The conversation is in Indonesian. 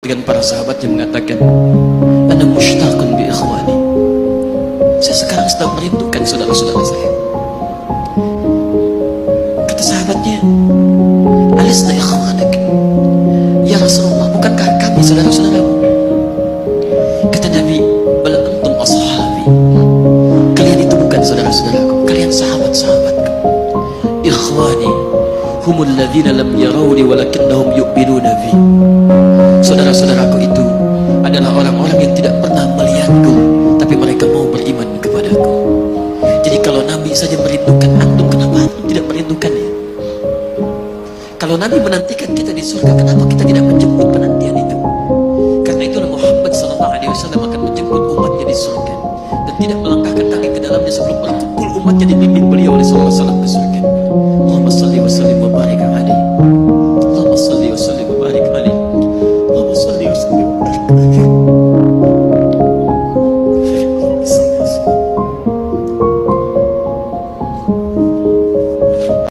Dengan para sahabat yang mengatakan, "Ana mushtaqun bi ikhwani." Saya sekarang sedang merindukan saudara-saudara saya. Kata sahabatnya, "Alisna ikhwanak?" Ya Rasulullah, bukankah kami saudara-saudaramu? Kata Nabi, "Bal antum ashabi." Kalian itu bukan saudara-saudaraku, kalian sahabat-sahabatku. Ikhwani humul ladzina lam yarawni walakinnahum yu'minuna bi. Saudara-saudaraku itu adalah orang-orang yang tidak pernah melihatku, tapi mereka mau beriman kepadaku. Jadi kalau Nabi saja merindukan antum, kenapa antum tidak merindukannya? Kalau Nabi menantikan kita di surga, kenapa kita tidak menjemput penantian itu? Karena itulah Muhammad SAW akan menjemput umatnya di surga dan tidak melangkahkan kaki ke dalamnya sebelum berkumpul umatnya di bimbing beliau.